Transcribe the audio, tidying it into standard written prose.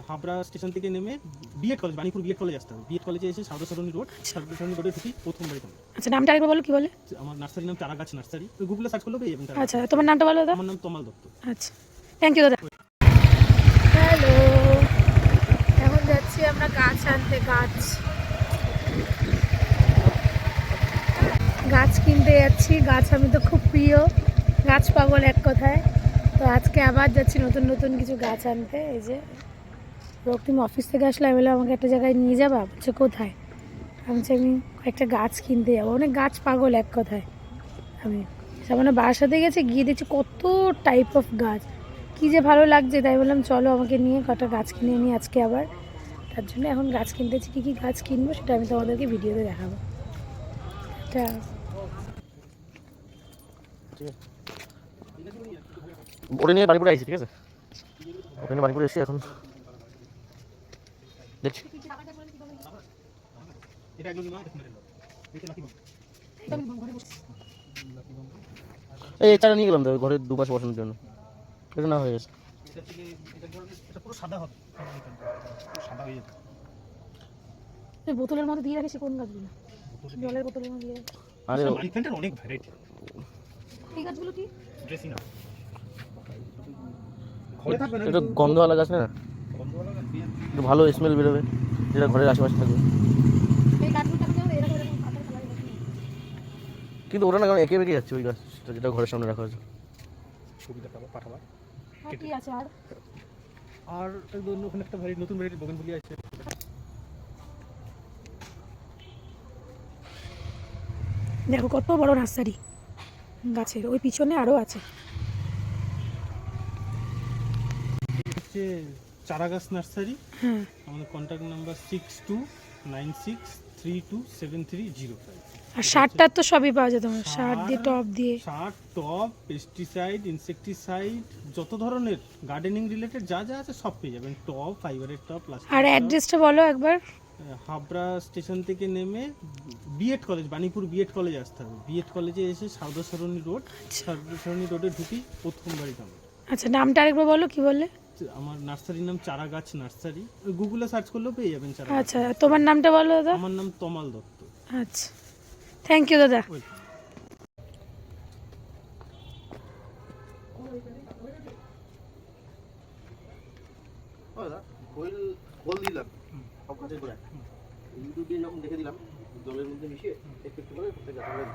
Habra station থেকে নেমে BEd college, Banipur BEd college আসতে হবে। বিএড কলেজে এসে সারদা সরণি রোডে ঢুকি প্রথম বাড়ি। আচ্ছা, নামটা আরেকবার বলো, কি বলে? আমার নার্সারির নাম চারাগাছ নার্সারি, গুগলে সার্চ করলে পেয়ে যাবেন। আচ্ছা, তোমার নামটা বলো দাদা। আমার নাম তমাল দত্ত। আচ্ছা, থ্যাংক ইউ দাদা। হ্যালো, এখন যাচ্ছি আমরা গাছ আনতে। গাছ কিনতে যাচ্ছি। গাছ আমি তো খুব প্রিয়, গাছ পাগল এক কথায়। তো আজকে আবার যাচ্ছি নতুন নতুন কিছু গাছ আনতে। এই যে রক্তিম অফিস থেকে আসলে আমি বললাম আমাকে একটা জায়গায় নিয়ে যাবা। বলছে কোথায়? আমি কয়েকটা গাছ কিনতে যাবো। অনেক গাছ পাগল এক কথায় আমি। সামনে বাসাতে গেছে, গিয়ে দেখছি কত টাইপ অফ গাছ, কী যে ভালো লাগছে। তাই বললাম চলো আমাকে নিয়ে কটা গাছ কিনে নিই আজকে আবার। তার জন্য এখন গাছ কিনতেছি। কী কী গাছ কিনবো সেটা আমি তোমাদেরকে ভিডিওতে দেখাবো। এটা ওটা নিয়ে বাড়িপুরে আইছি, ঠিক আছে? ওটা নিয়ে বাড়িপুরে এসে এখন দেখছি। এই চারা নিয়ে গেলাম তো ঘরের দুপাশে বসানোর জন্য। এটা না হয়ে গেছে। বোতলের মধ্যে দিয়ে রাখিস কোন গাছগুলো? জলের বোতলের মধ্যে দিয়ে রাখিস। আরে মানি প্ল্যান্টের অনেক ভ্যারাইটি। এই গাছগুলো কি? Dressing up. এটা গন্ধওয়ালা গাছ না, একটু ভালো স্মেল বেরোবে, যেটা ঘরের আশেপাশে থাকবে। এই গাছগুলো এরকম পাতার কালার গাছ। কিন্তু ওটা না কারণ এঁকে বেঁকে যাচ্ছে ওই গাছটা, যেটা ঘরের সামনে রাখা আছে। ছবি দেখাবো, পাঠাবা। আর কি আছে? আর ওখানে একটা নতুন ভ্যারাইটি বোগেনভিলিয়া আছে। দেখো কত বড় নার্সারি গাছের, ওই পিছনে আরো আছে। হচ্ছে চারাগাছ নার্সারি। হ্যাঁ, আমাদের কন্ট্যাক্ট নাম্বার 6296327305। আর সারটার তো সবই পাওয়া যায় তোমার, সার দিয়ে টপ দিয়ে। সার, টপ, পেস্টিসাইড, ইনসেকটিসাইড, যত ধরনের গার্ডেনিং রিলেটেড যা যা আছে সব পেয়ে যাবেন। টপ, ফাইবারের টপ, প্লাস্টিক। আর অ্যাড্রেসটা বলো একবার। হাবড়া স্টেশন থেকে নেমে BEd college, Banipur BEd college আসতে হবে। বিএড কলেজে এসে সারদা সরণি রোডে ঢুকি প্রথম বাড়ি আমার। আচ্ছা, নামটা আরেকবার বলো, কি বললে? আমার নার্সারির নাম চারাগাছ নার্সারি, গুগলে সার্চ করলেও পেয়ে যাবেন চারাগাছ। আচ্ছা, তোমার নামটা বলো দাদা। আমার নাম তমাল দত্ত। আচ্ছা, থ্যাংক ইউ দাদা। খোল দিলাম সব গাছের গোড়ায়, ইউটিউব দিয়ে যখন দেখে দিলাম জলের মধ্যে মিশিয়ে একটু একটু করে প্রত্যেক গাছের